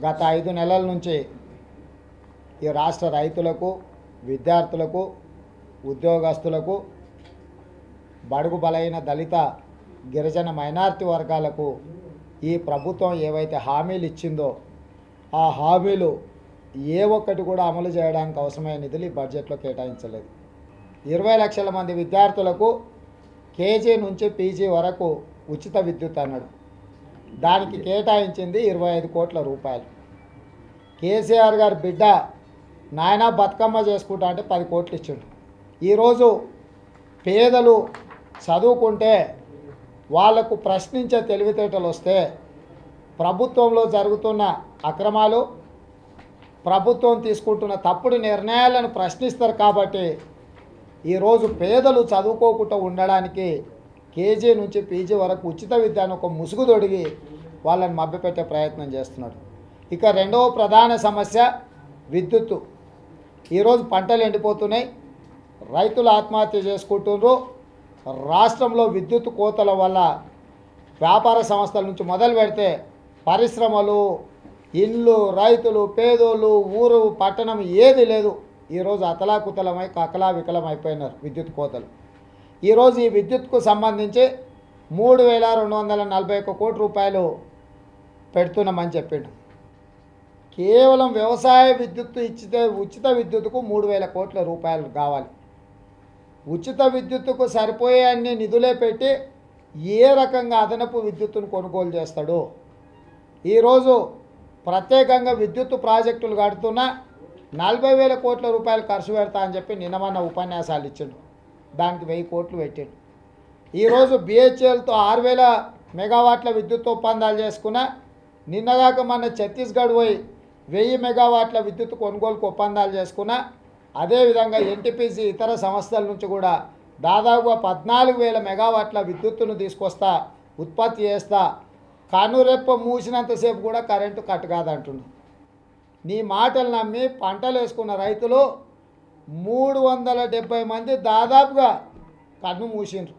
గత 5 నెలల నుంచి ఈ రాష్ట్ర రైతులకు, విద్యార్థులకు, ఉద్యోగస్తులకు, బడుగు బలైన దళిత గిరిజన మైనారిటీ వర్గాలకు ఈ ప్రభుత్వం ఏవైతే హామీలు ఇచ్చిందో ఆ హామీలు ఏ ఒక్కటి కూడా అమలు చేయడానికి అవసరమైన నిధులు ఈ బడ్జెట్లో కేటాయించలేదు. 20 లక్షల మంది విద్యార్థులకు కేజీ నుంచి పీజీ వరకు ఉచిత విద్యుత్ అన్నాడు. దానికి కేటాయించింది 25 కోట్ల రూపాయలు. కేసీఆర్ గారి బిడ్డ నాయన బతుకమ్మ చేసుకుంటా అంటే 10 కోట్లు ఇచ్చిండు. ఈరోజు పేదలు చదువుకుంటే వాళ్లకు ప్రశ్నించే తెలివితేటలు వస్తే ప్రభుత్వంలో జరుగుతున్న అక్రమాలు, ప్రభుత్వం తీసుకుంటున్న తప్పుడు నిర్ణయాలను ప్రశ్నిస్తారు. కాబట్టి ఈరోజు పేదలు చదువుకోకుండా ఉండడానికి కేజీ నుంచి పీజీ వరకు ఉచిత విద్యను ఒక ముసుగు తొడిగి వాళ్ళని మభ్యపెట్టే ప్రయత్నం చేస్తున్నాడు. ఇక రెండవ ప్రధాన సమస్య విద్యుత్తు. ఈరోజు పంటలు ఎండిపోతున్నాయి, రైతులు ఆత్మహత్య చేసుకుంటున్నారు. రాష్ట్రంలో విద్యుత్ కోతల వల్ల వ్యాపార సంస్థల నుంచి మొదలు పెడితే పరిశ్రమలు, ఇళ్ళు, రైతులు, పేదోళ్ళు, ఊరు, పట్టణం ఏది లేదు. ఈరోజు అతలాకుతలమై కకలా వికలం అయిపోయినారు విద్యుత్ కోతలు. ఈరోజు ఈ విద్యుత్కు సంబంధించి 3,241 కోట్ల రూపాయలు పెడుతున్నామని చెప్పిండు. కేవలం వ్యవసాయ విద్యుత్తు ఇచ్చితే ఉచిత విద్యుత్తుకు 3,000 కోట్ల రూపాయలు కావాలి. ఉచిత విద్యుత్తుకు సరిపోయే అన్ని నిధులే పెట్టి ఏ రకంగా అదనపు విద్యుత్తును కొనుగోలు చేస్తాడు? ఈరోజు ప్రత్యేకంగా విద్యుత్తు ప్రాజెక్టులు కడుతున్నా 40,000 కోట్ల రూపాయలు ఖర్చు పెడతా అని చెప్పి నిన్నమన్న ఉపన్యాసాలు ఇచ్చిండు. దానికి 1000 కోట్లు పెట్టిండు. ఈరోజు బిహెచ్ఎల్తో 6,000 మెగావాట్ల విద్యుత్ ఒప్పందాలు చేసుకున్నా. నిన్నగాక మన ఛత్తీస్గఢ్ పోయి 1000 మెగావాట్ల విద్యుత్ కొనుగోలుకు ఒప్పందాలు చేసుకున్నా. అదేవిధంగా ఎన్టీపీసీ ఇతర సంస్థల నుంచి కూడా దాదాపుగా 14,000 మెగావాట్ల విద్యుత్తును తీసుకొస్తా, ఉత్పత్తి చేస్తా. కనురెప్ప మూసినంతసేపు కూడా కరెంటు కట్ కాదంటున్నాడు. నీ మాటలు నమ్మి పంటలు వేసుకున్న రైతులు 370 మంది దాదాపుగా కన్ను మూసిండ్రు.